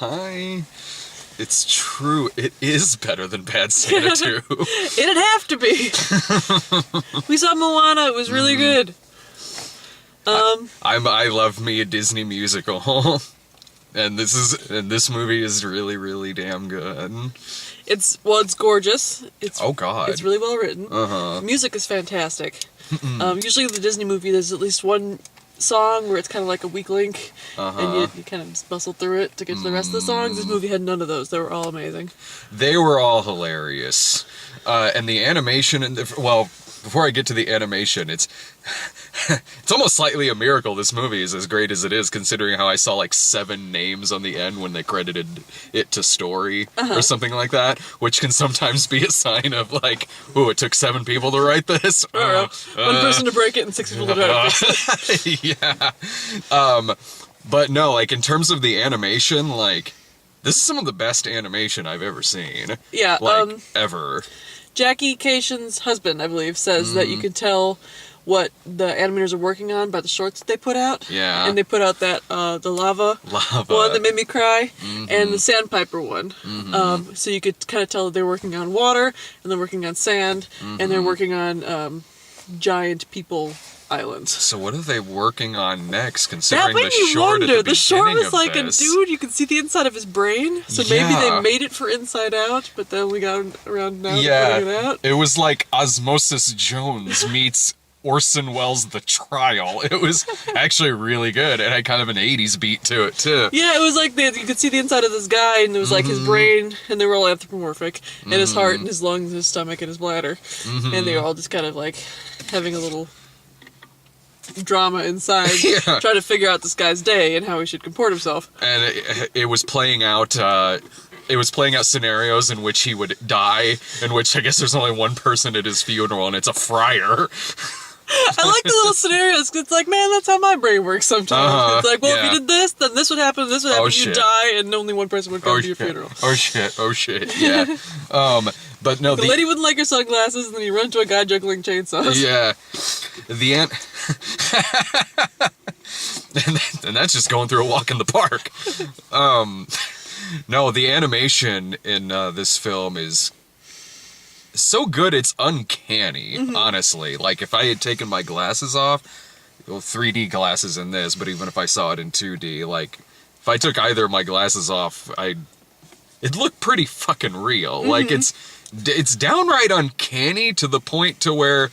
Hi. It's true. It is better than Bad Santa 2. It'd have to be. We saw Moana. It was really good. I love me a Disney musical. And this movie is really, really damn good. It's gorgeous. Oh God. It's really well written. The music is fantastic. Usually the Disney movie, there's at least one song where it's kind of like a weak link, and you kind of just bustle through it to get to the rest of the songs. This movie had none of those. They were all amazing. They were all hilarious. And the animation, before I get to the animation, it's almost slightly a miracle this movie is as great as it is, considering how I saw like 7 names on the end when they credited it to story or something like that, which can sometimes be a sign of like, ooh, it took 7 people to write this. One person to break it and 6 people to try to fix it. Yeah. But no, like in terms of the animation, like this is some of the best animation I've ever seen. Yeah. Like ever. Jackie Kashian's husband, I believe, says that you can tell what the animators are working on by the shorts that they put out. Yeah. And they put out that the lava one that made me cry, and the sandpiper one. So you could kind of tell that they're working on water, and they're working on sand, and they're working on giant people islands. So what are they working on next, considering that the short wonder. at the The short beginning was of like this? a dude, you could see the inside of his brain, so maybe they made it for Inside Out, but then we got around now to putting it out. It was like Osmosis Jones meets Orson Welles' The Trial. It was actually really good. It had kind of an 80s beat to it, too. Yeah, it was like you could see the inside of this guy, and it was like his brain, and they were all anthropomorphic, and his heart, and his lungs, and his stomach, and his bladder. And they were all just kind of like having a little drama inside, trying to figure out this guy's day and how he should comport himself. And it was playing out... It was playing out scenarios in which he would die, in which I guess there's only one person at his funeral, and it's a friar. I like the little scenarios, because it's like, man, that's how my brain works sometimes. It's like, well, if you did this, then this would happen, you'd die, and only one person would come to your funeral. Oh shit, yeah. But no, the lady wouldn't like her sunglasses, and then you run into a guy juggling chainsaws. Yeah. And that's just going through a walk in the park. No, the animation in this film is so good it's uncanny, honestly. Like, if I had taken my glasses off, 3D glasses in this, but even if I saw it in 2D, like, if I took either of my glasses off, it'd look pretty fucking real. Like, it's downright uncanny to the point to where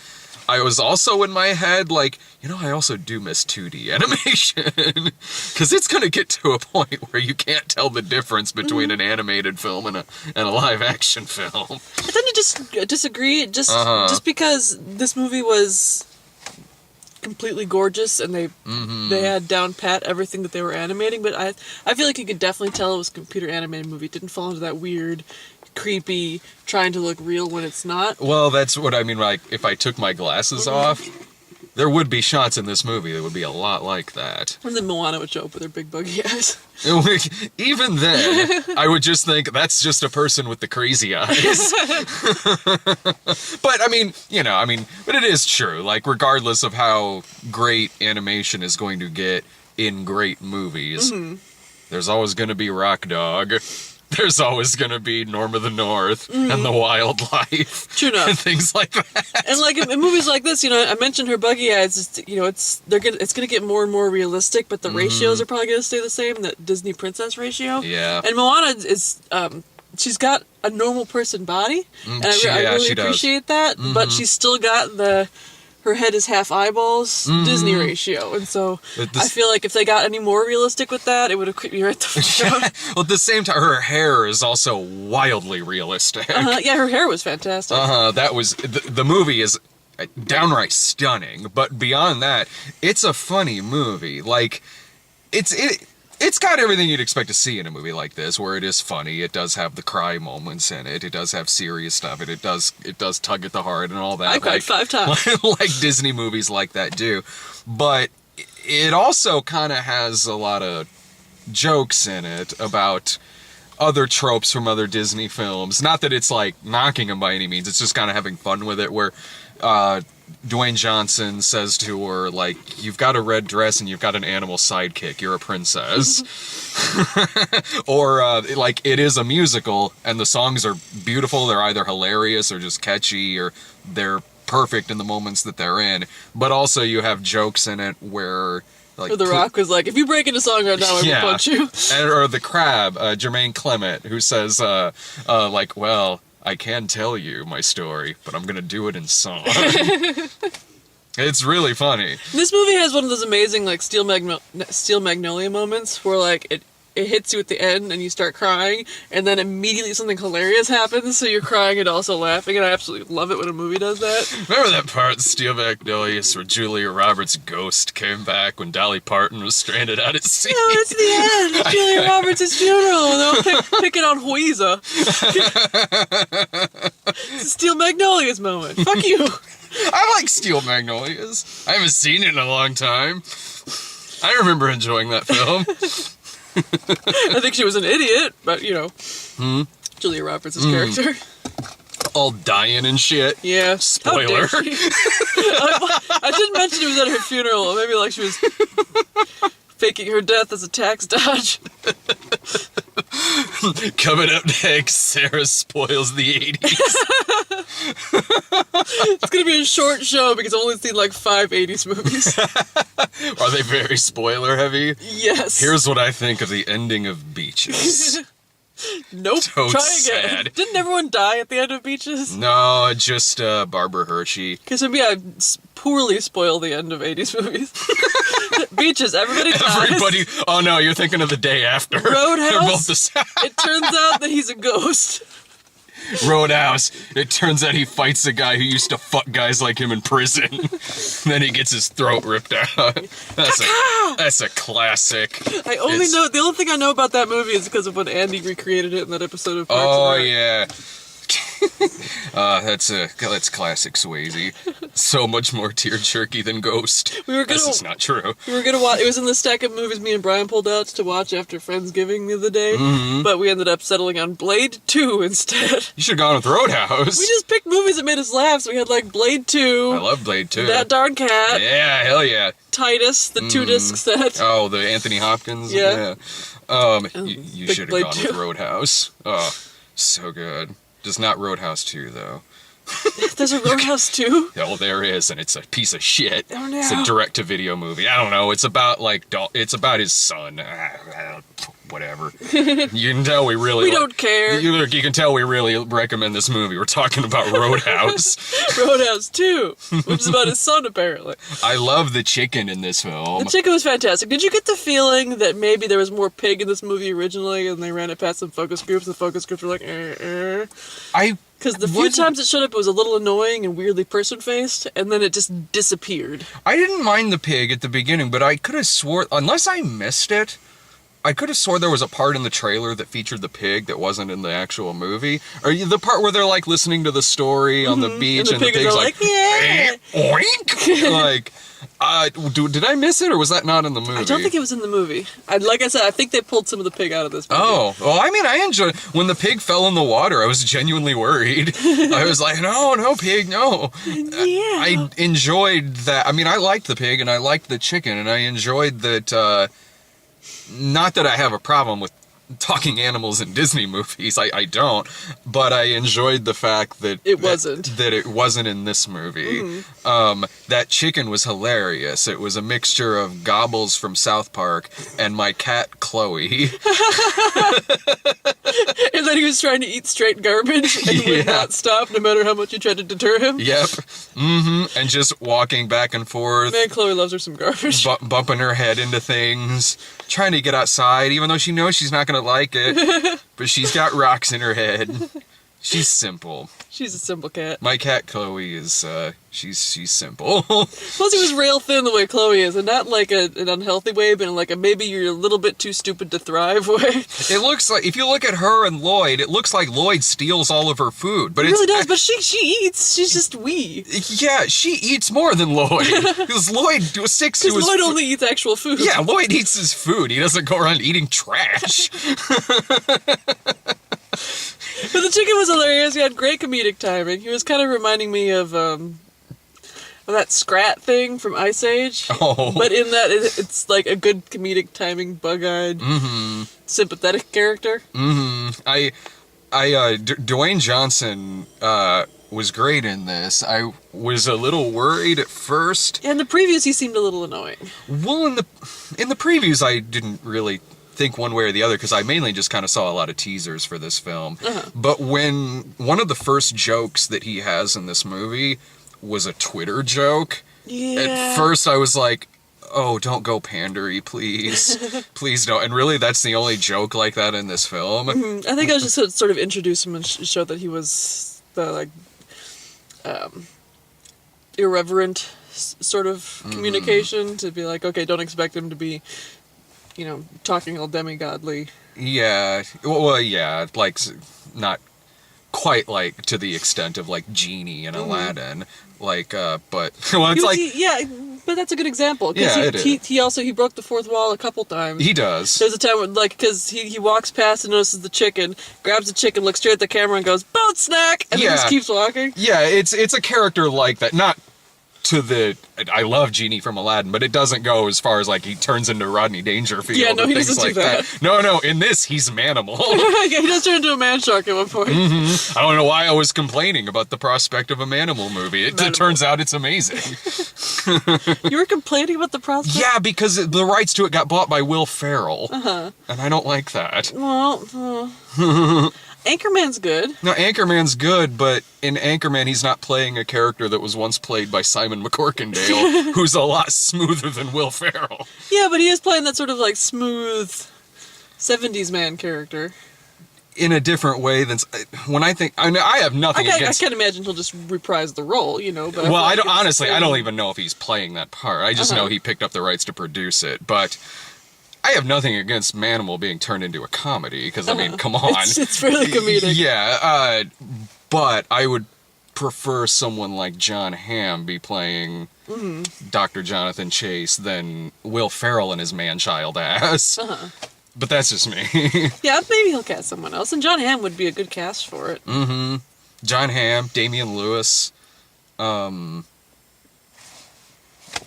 I was also in my head like, I also do miss 2D animation. Because it's going to get to a point where you can't tell the difference between an animated film and a live action film. I tend to just disagree, just because this movie was completely gorgeous and they had down pat everything that they were animating, but I feel like you could definitely tell it was a computer animated movie. It didn't fall into that weird, creepy, trying to look real when it's not. Well, that's what I mean. Like, if I took my glasses off, there would be shots in this movie that would be a lot like that. And then Moana would show up with her big buggy eyes. Even then, I would just think, that's just a person with the crazy eyes. But, but it is true. Like, regardless of how great animation is going to get in great movies, there's always going to be Rock Dog. There's always going to be Norm of the North and the wildlife. True enough. And things like that. And like in movies like this, I mentioned her buggy eyes. It's going to get more and more realistic, but the ratios are probably going to stay the same. That Disney princess ratio. Yeah. And Moana is she's got a normal person body, and I really appreciate that. But she's still got her head is half eyeballs Disney ratio, and so I feel like if they got any more realistic with that, it would have creeped me right the fuck out. Well, at the same time, her hair is also wildly realistic. Yeah, her hair was fantastic. That was the movie is downright stunning, but beyond that, it's a funny movie. Like, it's got everything you'd expect to see in a movie like this, where it is funny. It does have the cry moments in it. It does have serious stuff. It does tug at the heart and all that. I cried 5 times. Like Disney movies like that do. But it also kind of has a lot of jokes in it about other tropes from other Disney films. Not that it's like knocking them by any means. It's just kind of having fun with it, where Dwayne Johnson says to her, like, you've got a red dress and you've got an animal sidekick. You're a princess. Or, like, it is a musical, and the songs are beautiful. They're either hilarious or just catchy, or they're perfect in the moments that they're in. But also you have jokes in it where... like, The Rock was like, if you break into song right now, I will punch you. Or the Crab, Jermaine Clement, who says, like, well, I can tell you my story, but I'm gonna do it in song. It's really funny. This movie has one of those amazing, like, Steel Magnolia moments where, like, it hits you at the end and you start crying, and then immediately something hilarious happens, so you're crying and also laughing, and I absolutely love it when a movie does that. Remember that part in Steel Magnolias where Julia Roberts' ghost came back when Dolly Parton was stranded out at sea? No, it's the end. It's Julia Roberts' funeral, and they'll picking on Huiza. It's a Steel Magnolias moment. Fuck you. I like Steel Magnolias. I haven't seen it in a long time. I remember enjoying that film. I think she was an idiot, but, you know, Julia Roberts' character. All dying and shit. Yeah. Spoiler. I did mention it was at her funeral. Maybe, like, she was faking her death as a tax dodge. Coming up next, Sarah spoils the 80s. It's gonna be a short show because I've only seen like 5 80s movies. Are they very spoiler heavy? Yes. Here's what I think of the ending of Beaches. Nope. So Try again. sad. Didn't everyone die at the end of Beaches? No, just Barbara Hershey. Because maybe I poorly spoil the end of 80s movies. Beaches, everybody dies. Oh no, you're thinking of the day after. Roadhouse. They're both the same. It turns out that he's a ghost. Roadhouse. It turns out he fights a guy who used to fuck guys like him in prison. Then he gets his throat ripped out. That's a classic. The only thing I know about that movie is because of when Andy recreated it in that episode of Parks and Rec. Yeah. That's classic Swayze. So much more tear-jerky than Ghost. This is not true. We were gonna watch. It was in the stack of movies me and Brian pulled out to watch after Friendsgiving the other day, but we ended up settling on Blade 2 instead. You should have gone with Roadhouse. We just picked movies that made us laugh. So we had like Blade 2. I love Blade 2. That Darn Cat. Yeah, hell yeah. Titus, the 2-disc set. Oh, the Anthony Hopkins. Yeah. You should have gone with Roadhouse. Oh, so good. Just not Roadhouse 2, though. There's a Roadhouse 2? Oh, there is, and it's a piece of shit. Oh, no. It's a direct-to-video movie. I don't know. It's about, it's about his son. Whatever. You can tell we really... We don't care. You can tell we really recommend this movie. We're talking about Roadhouse. Roadhouse 2, which is about his son, apparently. I love the chicken in this film. The chicken was fantastic. Did you get the feeling that maybe there was more pig in this movie originally, and they ran it past some focus groups, and the focus groups were like, Because the few times it showed up, it was a little annoying and weirdly person-faced, and then it just disappeared. I didn't mind the pig at the beginning, but I could have swore, unless I missed it, I could have swore there was a part in the trailer that featured the pig that wasn't in the actual movie. Or the part where they're, like, listening to the story on the beach, and the pig's like, yeah! Oink! Like... did I miss it, or was that not in the movie? I don't think it was in the movie. Like I said, I think they pulled some of the pig out of this movie. Oh, well, I mean, I enjoyed... When the pig fell in the water, I was genuinely worried. I was like, no, pig, no. Yeah. I enjoyed that. I mean, I liked the pig, and I liked the chicken, and I enjoyed that... not that I have a problem with talking animals in Disney movies. I don't, but I enjoyed the fact that it wasn't in this movie. That chicken was hilarious. It was a mixture of Gobbles from South Park and my cat Chloe. And then he was trying to eat straight garbage and would not stop no matter how much you tried to deter him. Yep. And just walking back and forth. Man, Chloe loves her some garbage. Bumping her head into things. Trying to get outside, even though she knows she's not going to like it. But she's got rocks in her head. She's simple. She's a simple cat. My cat Chloe is, she's simple. Plus he was rail thin the way Chloe is, and not like an unhealthy way, but in like a maybe you're a little bit too stupid to thrive way. It looks like, if you look at her and Lloyd, it looks like Lloyd steals all of her food. But it really does, but she eats. She's just wee. Yeah, she eats more than Lloyd. Because Lloyd sticks to his... Lloyd only eats actual food. Yeah, Lloyd eats his food. He doesn't go around eating trash. But the chicken was hilarious. He had great comedic timing. He was kind of reminding me of, that Scrat thing from Ice Age. Oh. But in that, it's like a good comedic timing, bug-eyed, sympathetic character. Dwayne Johnson was great in this. I was a little worried at first. Yeah, in the previews, he seemed a little annoying. Well, in the previews, I didn't really think one way or the other because I mainly just kind of saw a lot of teasers for this film. But when one of the first jokes that he has in this movie was a Twitter joke, at first I was like, oh, don't go pandery, please. Please don't. And really, that's the only joke like that in this film. I think I was just to sort of introduce him and show that he was the, like, irreverent sort of communication, to be like, okay, don't expect him to be, talking all demigodly. Yeah. Well, yeah, like, not quite, like, to the extent of, like, Genie and Aladdin. Like, but, well, it's like... But that's a good example. Yeah, he broke the fourth wall a couple times. He does. There's a time where, like, because he walks past and notices the chicken, grabs the chicken, looks straight at the camera and goes, boat snack! And then just keeps walking. Yeah, it's a character like that. Not to the... I love Genie from Aladdin, but it doesn't go as far as, like, he turns into Rodney Dangerfield and he things doesn't like do that. No, in this, he's Manimal. Yeah, he does turn into a man shark at one point. I don't know why I was complaining about the prospect of a Manimal movie. It turns out it's amazing. You were complaining about the prospect? Yeah, because the rights to it got bought by Will Ferrell. And I don't like that. Well, Anchorman's good. No, Anchorman's good, but in Anchorman, he's not playing a character that was once played by Simon McCorkindale, who's a lot smoother than Will Ferrell. Yeah, but he is playing that sort of, like, smooth 70s man character. In a different way than... When I think... I have nothing against... I can't imagine he'll just reprise the role, but... Well, I don't even know if he's playing that part. I just know he picked up the rights to produce it, but... I have nothing against Manimal being turned into a comedy, because, I mean, come on. It's fairly comedic. Yeah, but I would prefer someone like John Hamm be playing Dr. Jonathan Chase than Will Ferrell and his man-child ass. But that's just me. Yeah, maybe he'll cast someone else, and John Hamm would be a good cast for it. John Hamm, Damian Lewis,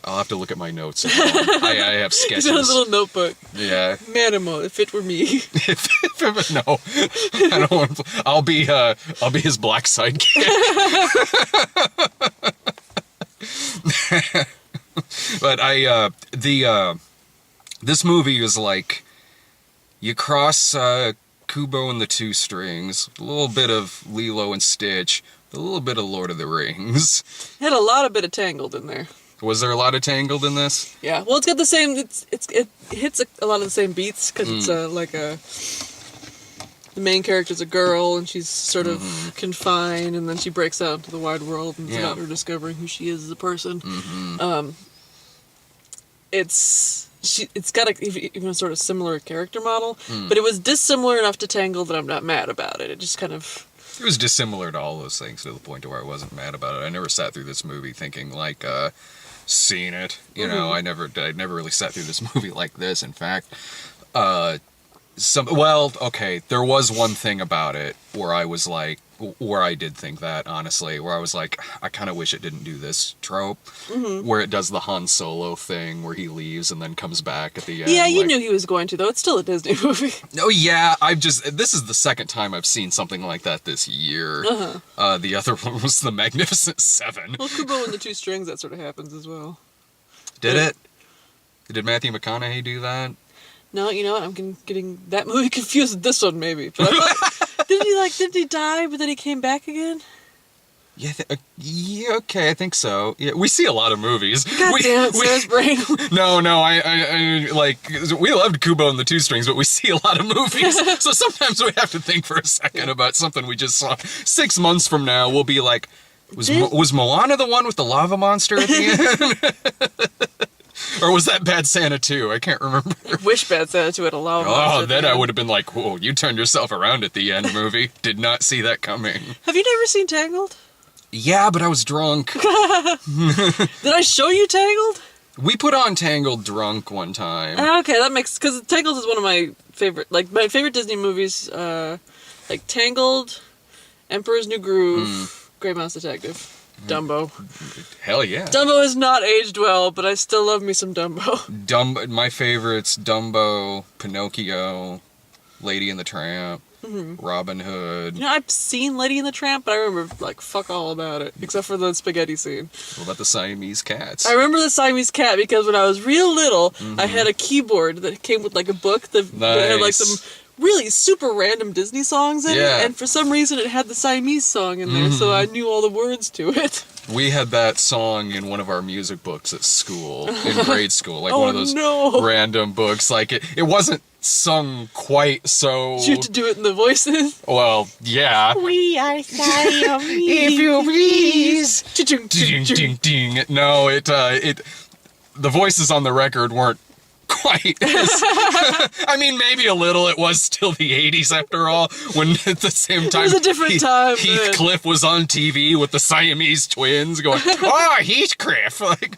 I'll have to look at my notes. I have sketches. He's got a little notebook. Yeah. Manimal, if it were me. No, I don't want to. I'll be his black sidekick. But this movie is like, you cross Kubo and the Two Strings, a little bit of Lilo and Stitch, a little bit of Lord of the Rings. It had a lot of bit of Tangled in there. Was there a lot of Tangled in this? Yeah, well, it's got the same. It hits a lot of the same beats because it's the main character's a girl and she's sort of confined, and then she breaks out into the wide world and it's about her discovering who she is as a person. It's got even a sort of similar character model, but it was dissimilar enough to Tangled that I'm not mad about it. It just kind of... It was dissimilar to all those things to the point to where I wasn't mad about it. I never sat through this movie thinking like, seen it. You know, I never really sat through this movie like this. In fact, there was one thing about it where I was like, where I did think that, honestly, where I was like, I kind of wish it didn't do this trope, where it does the Han Solo thing, where he leaves and then comes back at the end. Yeah, you knew he was going to, though. It's still a Disney movie. Oh, yeah, this is the second time I've seen something like that this year. The other one was The Magnificent Seven. Well, Kubo and the Two Strings, that sort of happens as well. Did it? Did Matthew McConaughey do that? No, you know what? I'm getting that movie confused with this one, maybe. But I thought, didn't he die, but then he came back again? Yeah, okay, I think so. Yeah, we see a lot of movies. God damn it, Sarah's brain. No, I like, we loved Kubo and the Two Strings, but we see a lot of movies. So sometimes we have to think for a second about something we just saw. 6 months from now, we'll be like, was Moana the one with the lava monster at the end? Or was that Bad Santa 2? I can't remember. I wish Bad Santa 2 had a lava monster. Oh, then I would have been like, whoa, you turned yourself around at the end, movie. Did not see that coming. Have you never seen Tangled? Yeah, but I was drunk. Did I show you Tangled? We put on Tangled drunk one time. Okay, that makes... Because Tangled is one of my favorite... Like, my favorite Disney movies, like Tangled, Emperor's New Groove, Grey Mouse Detective. Dumbo. Hell yeah. Dumbo has not aged well, but I still love me some Dumbo. My favorites: Dumbo, Pinocchio, Lady and the Tramp, Robin Hood. You know, I've seen Lady and the Tramp, but I remember, like, fuck all about it, except for the spaghetti scene. What about the Siamese cats? I remember the Siamese cat because when I was real little, I had a keyboard that came with, like, a book that had, like, some really super random Disney songs in it, and for some reason it had the Siamese song in there, so I knew all the words to it. We had that song in one of our music books at school, in grade school, like one of those random books. Like, it wasn't sung quite so... Did you have to do it in the voices? Well, yeah. We are Siamese. If you please. Ding, ding, ding. No, the voices on the record weren't quite as... I mean, maybe a little. It was still the 80s after all, when at the same time... It was a different time, Heathcliff was on TV with the Siamese twins going, "Oh, Heathcliff!" Like,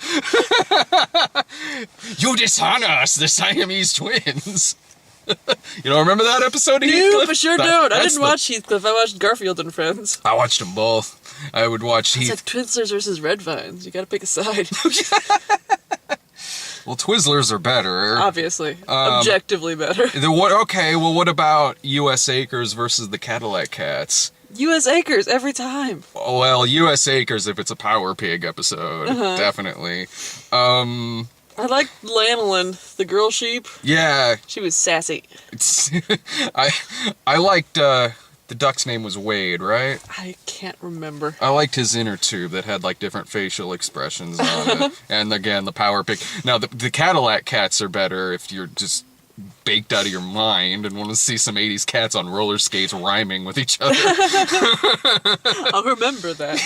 "You dishonor us, the Siamese twins." You don't remember that episode of Heathcliff? No, for sure don't. I didn't watch Heathcliff. I watched Garfield and Friends. I watched them both. I would watch It's like Twizzlers versus Red Vines. You gotta pick a side. Well, Twizzlers are better. Obviously. Objectively better. Okay, well, what about U.S. Acres versus the Cadillac Cats? U.S. Acres, every time. Well, U.S. Acres if it's a Power Pig episode. Definitely. I liked Lanolin, the girl sheep. Yeah. She was sassy. I liked, the duck's name was Wade, right? I can't remember. I liked his inner tube that had, like, different facial expressions on it. And, again, the Power Pig. Now, the Cadillac Cats are better if you're just baked out of your mind and want to see some 80s cats on roller skates rhyming with each other. I'll remember that.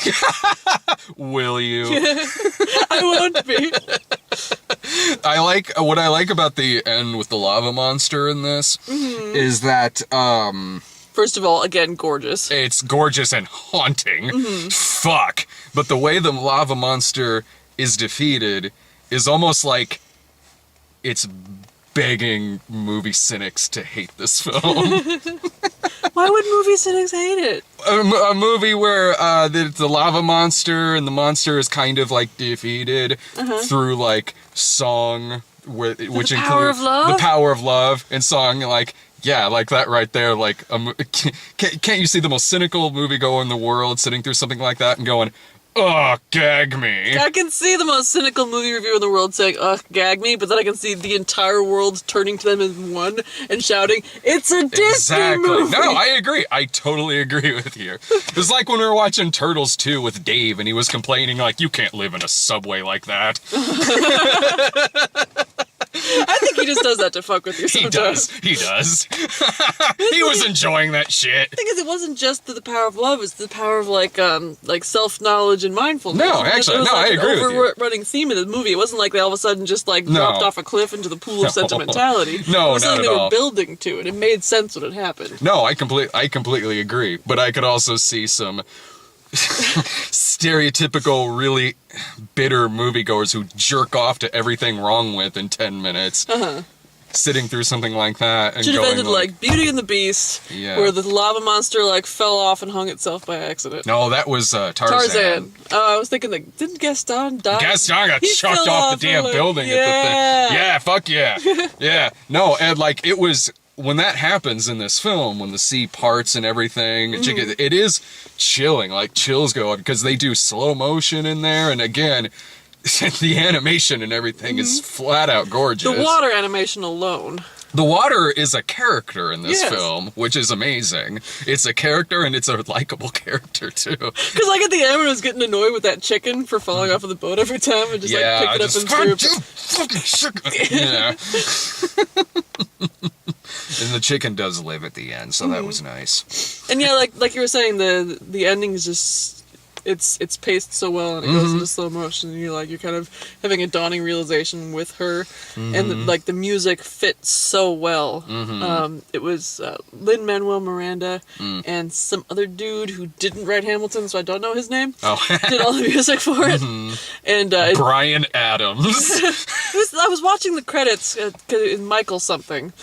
Will you? I won't be. What I like about the end with the lava monster in this is that, First of all, again, gorgeous. It's gorgeous and haunting. Fuck. But the way the lava monster is defeated is almost like it's begging movie cynics to hate this film. Why would movie cynics hate it? A movie where the lava monster and the monster is kind of like defeated through like song, which includes the power of love, and song like. Yeah, like that right there, like, can't you see the most cynical moviegoer in the world sitting through something like that and going, "Ugh, gag me." I can see the most cynical movie reviewer in the world saying, "Ugh, gag me," but then I can see the entire world turning to them as one and shouting, "It's a Disney movie!" No, I agree. I totally agree with you. It was like when we were watching Turtles 2 with Dave and he was complaining, like, "You can't live in a subway like that." I think he just does that to fuck with you sometimes. He does. He was enjoying that shit. The thing is, it wasn't just the power of love, it's the power of, like self-knowledge and mindfulness. No, actually, no, I agree with you. It was an overrunning theme of the movie. It wasn't like they all of a sudden just, like, dropped off a cliff into the pool of sentimentality. No, it was something not at they all. were building to, and it made sense when it happened. No, I completely agree. But I could also see some stereotypical, really bitter moviegoers who jerk off to everything wrong with in 10 minutes. Sitting through something like that and should have going ended like Beauty and the Beast, where the lava monster like fell off and hung itself by accident. No, that was Tarzan. Oh, I was thinking like, didn't Gaston die? Gaston got chucked off the damn building at the thing. Yeah, fuck yeah. Yeah. No, and like it was when that happens in this film, when the sea parts and everything, it is chilling, like chills go up because they do slow motion in there, and again, the animation and everything is flat out gorgeous. The water animation alone. The water is a character in this film, which is amazing. It's a character, and it's a likable character, too. Because, like, at the end, when I was getting annoyed with that chicken for falling off of the boat every time, and just, like, picked it up and threw it. Fucking chicken! Yeah. And the chicken does live at the end, so that was nice. And, yeah, like you were saying, the ending is just... It's paced so well, and it goes into slow motion, and you're kind of having a dawning realization with her, and the music fits so well. It was Lin-Manuel Miranda and some other dude who didn't write Hamilton, so I don't know his name. Did all the music for it, and Bryan Adams. I was watching the credits, Michael something.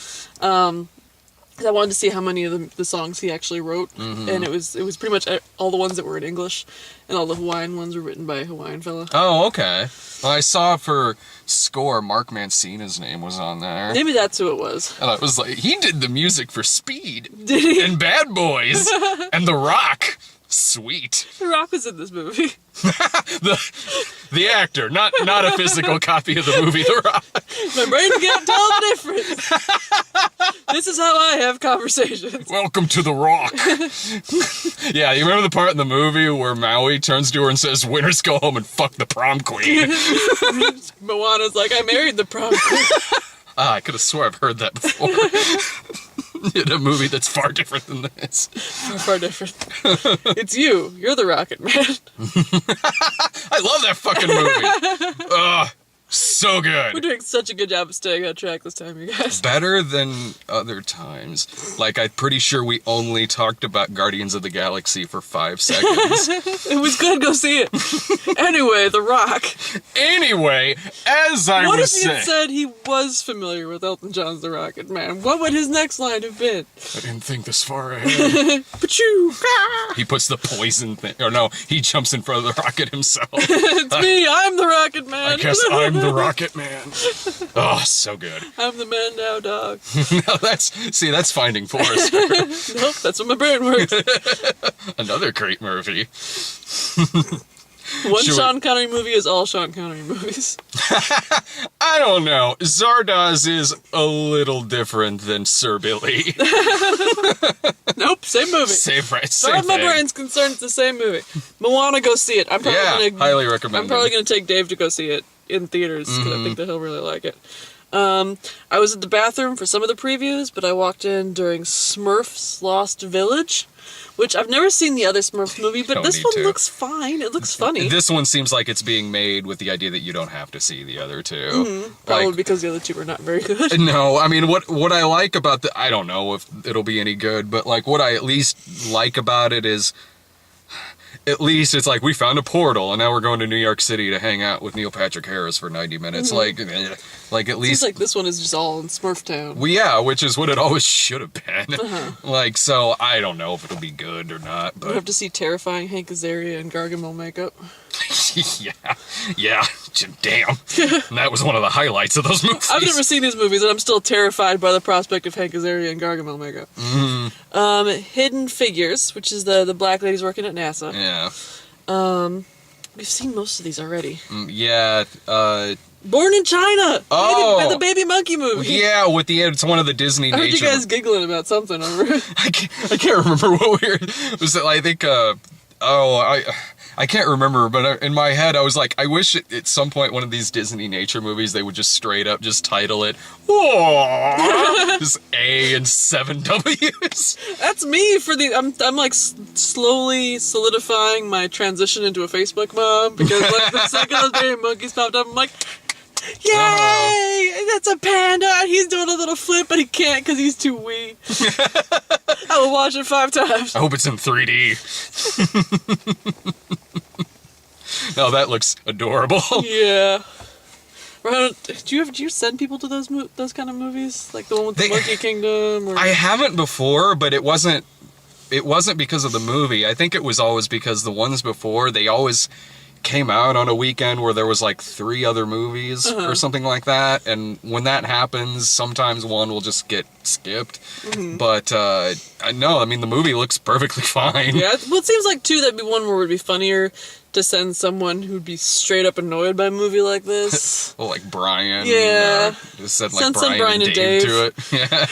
'Cause I wanted to see how many of the songs he actually wrote, and it was pretty much all the ones that were in English, and all the Hawaiian ones were written by a Hawaiian fella. Oh, okay. Well, I saw for score, Mark Mancina's name was on there. Maybe that's who it was. And I was like, he did the music for Speed. Did he? And Bad Boys. And The Rock. Sweet. The Rock was in this movie. The actor, not a physical copy of the movie The Rock. My brain can't tell the difference. This is how I have conversations. Welcome to The Rock. Yeah, you remember the part in the movie where Maui turns to her and says, "Winners go home and fuck the prom queen." Moana's like, "I married the prom queen." I could have swore I've heard that before. In a movie that's far different than this. Far different. It's you. You're the Rocket Man. I love that fucking movie. Ugh. So good. We're doing such a good job of staying on track this time, you guys. Better than other times. Like, I'm pretty sure we only talked about Guardians of the Galaxy for 5 seconds. It was good. Go see it. Anyway, The Rock. Anyway, as I what was if he saying... had said he was familiar with Elton John's The Rocket Man? What would his next line have been? I didn't think this far ahead. Pachoo! He puts the poison thing... Or no, he jumps in front of the rocket himself. It's me. I'm the Rocket Man. I guess I'm the Rocket Man. Oh, so good. I'm the man now, dog. No, that's Finding Forrester. Nope, that's what my brain works. Another great movie. One Sean Connery movie is all Sean Connery movies. I don't know. Zardoz is a little different than Sir Billy. Nope, same movie. Same right. As far as my brain's concerned, it's the same movie. Moana, go see it. I'm probably gonna highly recommend. I'm probably gonna take Dave to go see it in theaters because I think that he'll really like it. I was at the bathroom for some of the previews, but I walked in during Smurfs Lost Village, which I've never seen the other Smurfs movie, but this one looks fine. It looks funny. This one seems like it's being made with the idea that you don't have to see the other two. Probably because the other two are not very good. No, I mean, what I like about I don't know if it'll be any good, but like what I at least like about it is, at least it's like we found a portal and now we're going to New York City to hang out with Neil Patrick Harris for 90 minutes. Like at least... Seems like this one is just all in Smurf Town. Well, yeah, which is what it always should have been. Like, so I don't know if it'll be good or not. But we'll have to see terrifying Hank Azaria and Gargamel makeup. yeah, damn. And that was one of the highlights of those movies. I've never seen these movies, and I'm still terrified by the prospect of Hank Azaria and Gargamel makeup. Hidden Figures, which is the black ladies working at NASA. Yeah. We've seen most of these already. Yeah. Born in China. Oh, the Baby Monkey movie. Yeah, it's one of the Disney. I heard you guys giggling about something over it. I can't remember what was it. I think. I can't remember, but in my head I was like, I wish at some point one of these Disney nature movies they would just straight up just title it just A and 7 W's. That's me for the. I'm like slowly solidifying my transition into a Facebook mom because like the second those baby monkeys popped up, I'm like, yay! That's a panda. He's doing a little flip, but he can't because he's too wee. I will watch it 5 times. I hope it's in 3D. No, that looks adorable. Yeah. Do you send people to those kind of movies, like the one with the Monkey Kingdom? Or... I haven't before, but it wasn't because of the movie. I think it was always because the ones before they always came out on a weekend where there was like 3 other movies or something like that, and when that happens sometimes one will just get skipped. But no, I mean the movie looks perfectly fine. Yeah, well it seems like too that'd be one where it would be funnier to send someone who'd be straight up annoyed by a movie like this. Well, like Brian. Yeah. Just said like send Brian and Dave to it. Yeah.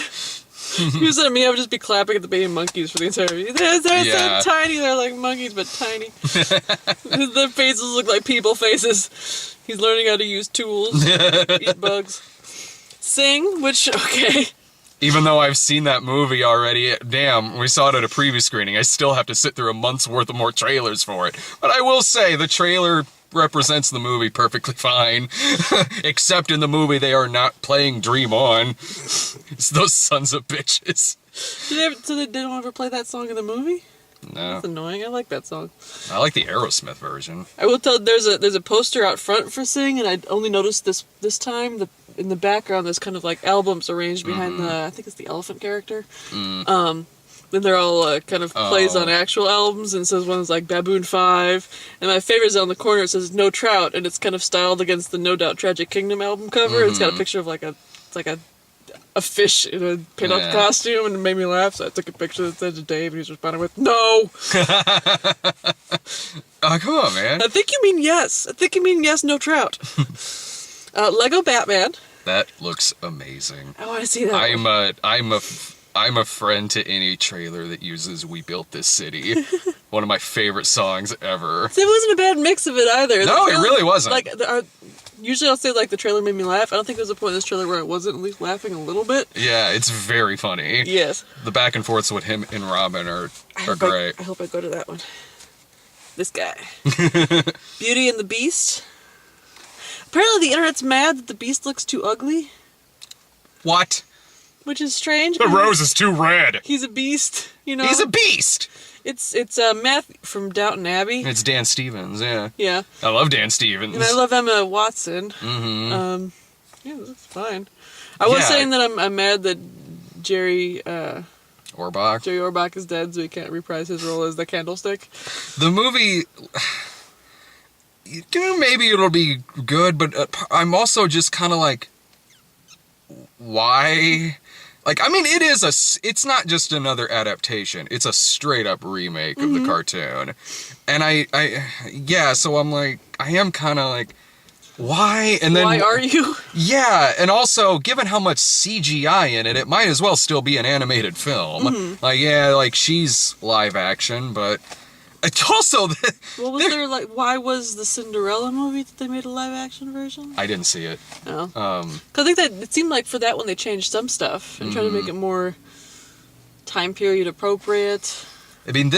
You said me, I would just be clapping at the baby monkeys for the entire movie. They're so tiny, they're like monkeys, but tiny. Their faces look like people faces. He's learning how to use tools, eat bugs. Sing, which, okay. Even though I've seen that movie already, damn, we saw it at a preview screening, I still have to sit through a month's worth of more trailers for it. But I will say, the trailer represents the movie perfectly fine. Except in the movie, they are not playing Dream On. It's those sons of bitches. So they don't ever play that song in the movie? No. That's annoying. I like that song. I like the Aerosmith version. I will tell there's a poster out front for Sing, and I only noticed this time in the background, there's kind of like albums arranged behind I think it's the elephant character. Then they're all kind of plays on actual albums, and says one's like Baboon 5. And my favorite's on the corner, it says No Trout, and it's kind of styled against the No Doubt Tragic Kingdom album cover. It's got a picture of like a fish in a pinup costume, and it made me laugh, so I took a picture that said to Dave, and he's responding with, no! Oh, come on, man. I think you mean yes. I think you mean yes, No Trout. Lego Batman. That looks amazing. I want to see that. I'm a friend to any trailer that uses "We Built This City." One of my favorite songs ever. So it wasn't a bad mix of it either. No, it really wasn't. Like, usually I'll say like the trailer made me laugh. I don't think there was a point in this trailer where I wasn't at least laughing a little bit. Yeah, it's very funny. Yes. The back and forths with him and Robin are great. I hope I go to that one. This guy. Beauty and the Beast. Apparently the internet's mad that the Beast looks too ugly. What? Which is strange. The rose is too red. He's a beast, you know. He's a beast. It's Matthew from Downton Abbey. It's Dan Stevens, yeah. Yeah. I love Dan Stevens. And I love Emma Watson. Mm-hmm. Yeah, that's fine. I was saying that I'm mad that Jerry Orbach is dead, so he can't reprise his role as the Candlestick. The movie, maybe it'll be good, but I'm also just kind of like, why? Like, I mean, it's not just another adaptation. It's a straight up remake of the cartoon. And so I'm like, I am kind of like, why? And then, why are you? Yeah, and also, given how much CGI in it, it might as well still be an animated film. Like, she's live action, but it's also... What was there, like, why was the Cinderella movie that they made a live action version? I didn't see it. No. Because I think that, it seemed like for that one they changed some stuff and tried to make it more time period appropriate. I mean,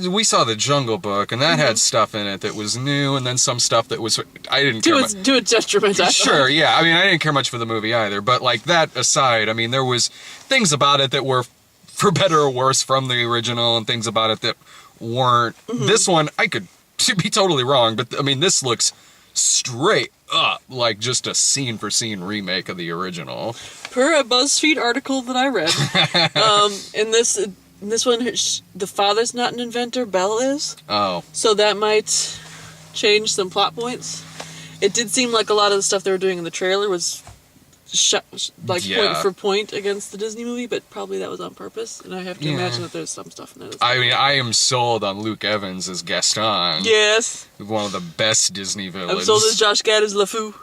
we saw the Jungle Book, and that had stuff in it that was new, and then some stuff that was... I didn't care much. To its detriment, I thought. Sure, yeah. I mean, I didn't care much for the movie either, but, like, that aside, I mean, there was things about it that were, for better or worse, from the original, and things about it that weren't. This one, I could be totally wrong, but, I mean, this looks straight up like just a scene-for-scene remake of the original. Per a BuzzFeed article that I read, in this one, the father's not an inventor, Belle is. Oh. So that might change some plot points. It did seem like a lot of the stuff they were doing in the trailer was point for point against the Disney movie, but probably that was on purpose, and I have to imagine that there's some stuff in it as well. I mean, I am sold on Luke Evans as Gaston. Yes. One of the best Disney villains. I'm sold as Josh Gad as LeFou.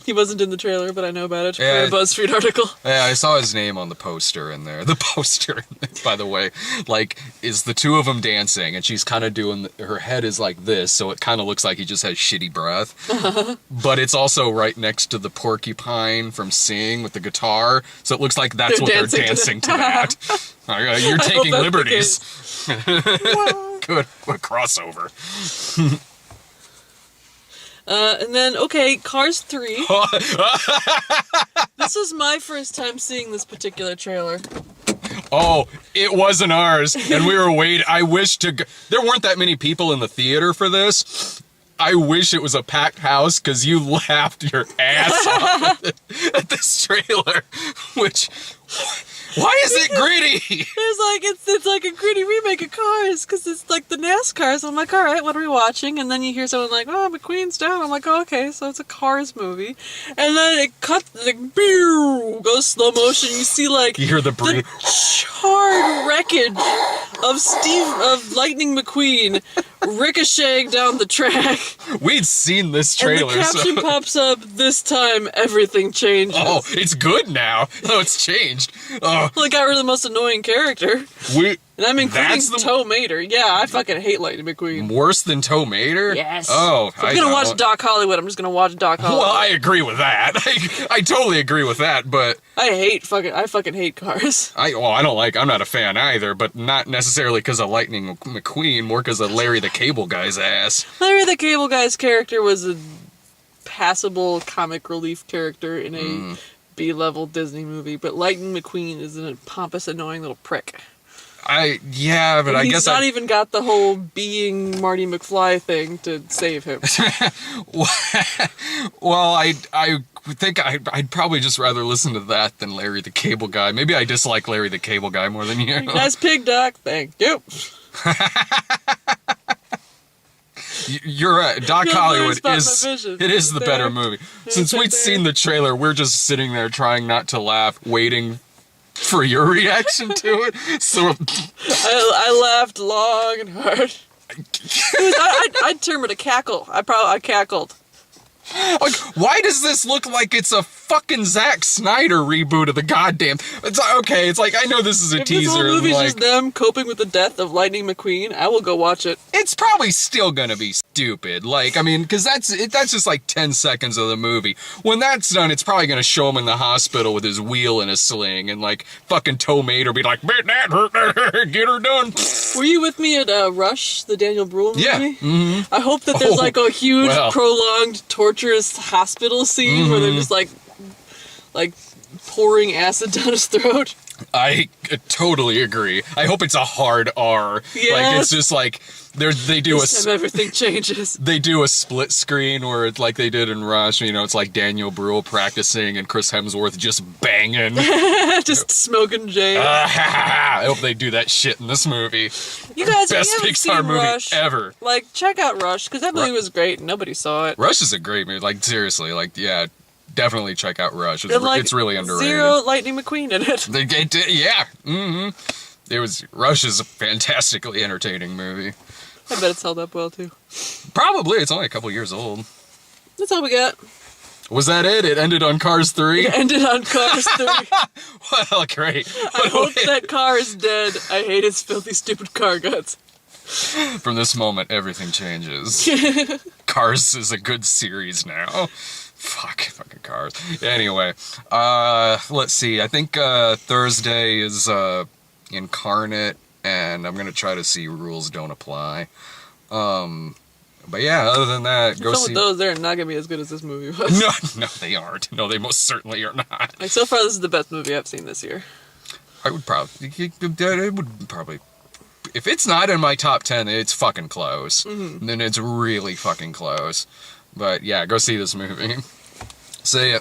He wasn't in the trailer, but I know about it. Yeah, for a BuzzFeed article. Yeah, I saw his name on the poster in there. The poster, by the way, like, is the two of them dancing, and she's kind of doing, her head is like this, so it kind of looks like he just has shitty breath. But it's also right next to the porcupine from Sing with the guitar, so it looks like that's what they're dancing to that. You're taking liberties. Good, what crossover. And then, Cars 3. This was my first time seeing this particular trailer. Oh, it wasn't ours, and we were waiting. I wish there weren't that many people in the theater for this. I wish it was a packed house, because you laughed your ass off at this trailer, which... Why is it gritty? It's like a gritty remake of Cars, because it's like the NASCAR, so I'm like, alright, what are we watching? And then you hear someone like, oh, McQueen's down. I'm like, oh, okay, so it's a Cars movie. And then it cuts, like, goes slow motion, you see, like, you hear the charred wreckage of Lightning McQueen ricocheting down the track. We'd seen this trailer. And the caption pops up, this time everything changes. Oh, it's good now. Oh, it's changed. Oh. Well, it got rid of the most annoying character. And I'm including Tow Mater. Yeah, I fucking hate Lightning McQueen. Worse than Tow Mater? Yes. Oh, if I'm gonna watch Doc Hollywood, I'm just gonna watch Doc Hollywood. Well, I agree with that. I totally agree with that, but... I fucking hate Cars. I'm not a fan either, but not necessarily because of Lightning McQueen, more because of Larry the Cable Guy's ass. Larry the Cable Guy's character was a passable comic relief character in a B-level Disney movie, but Lightning McQueen is a pompous, annoying little prick. Yeah, but And I he's guess not even got the whole being Marty McFly thing to save him. Well, I think I'd probably just rather listen to that than Larry the Cable Guy. Maybe I dislike Larry the Cable Guy more than you. Nice pig, Doc. Thank you. You're right. Doc Hollywood is the There. better movie. Since right we'd there. seen the trailer, we're just sitting there trying not to laugh, waiting for your reaction to it. So I laughed long and hard. I'd term it a cackle. I cackled. like, why does this look like it's a fucking Zack Snyder reboot of the goddamn? It's like, okay, it's like I know this is a If teaser. this whole movie's like, just them coping with the death of Lightning McQueen, I will go watch it. it's probably still gonna be stupid. Like, I mean, because that's just like 10 seconds of the movie. When that's done, it's probably gonna show him in the hospital with his wheel in a sling, and like fucking Tomato be like, "Man, that hurt, get her done." Were you with me at Rush, the Daniel Bruhl movie? Yeah. Mm-hmm. I hope that there's Oh, like a huge, well. prolonged, torturous hospital scene where they're just like pouring acid down his throat. I totally agree. I hope it's a hard R. Like it's Yes. just like they do This time everything changes. they do a split screen where it's like they did in Rush. You know, it's like Daniel Bruhl practicing and Chris Hemsworth just banging. Just smoking J. I hope they do that shit in this movie. You guys, Best if you haven't Pixar seen movie Rush, ever. like check out Rush because that movie was great and nobody saw it. Rush is a great movie. Like seriously, like yeah, definitely check out Rush. It's, And, like, it's really underrated. Zero Lightning McQueen in it. They did, yeah. Mm-hmm. It was Rush is a fantastically entertaining movie. I bet it's held up well too. Probably it's only a couple years old. That's all we got. Was that it? It ended on Cars 3? It ended on Cars 3. Well, great. I hope that car is dead. I hate his filthy, stupid car guts. From this moment, everything changes. Cars is a good series now. Fucking Cars. Anyway, let's see. I think Thursday is Incarnate, and I'm gonna try to see Rules Don't Apply. But yeah, other than that, go Some see. of those, they're not gonna be as good as this movie was. No, they aren't. No, they most certainly are not. Like so far, this is the best movie I've seen this year. I would probably. It would probably. If it's not in my top 10, it's fucking close. Then it's really fucking close. But yeah, go see this movie. See ya.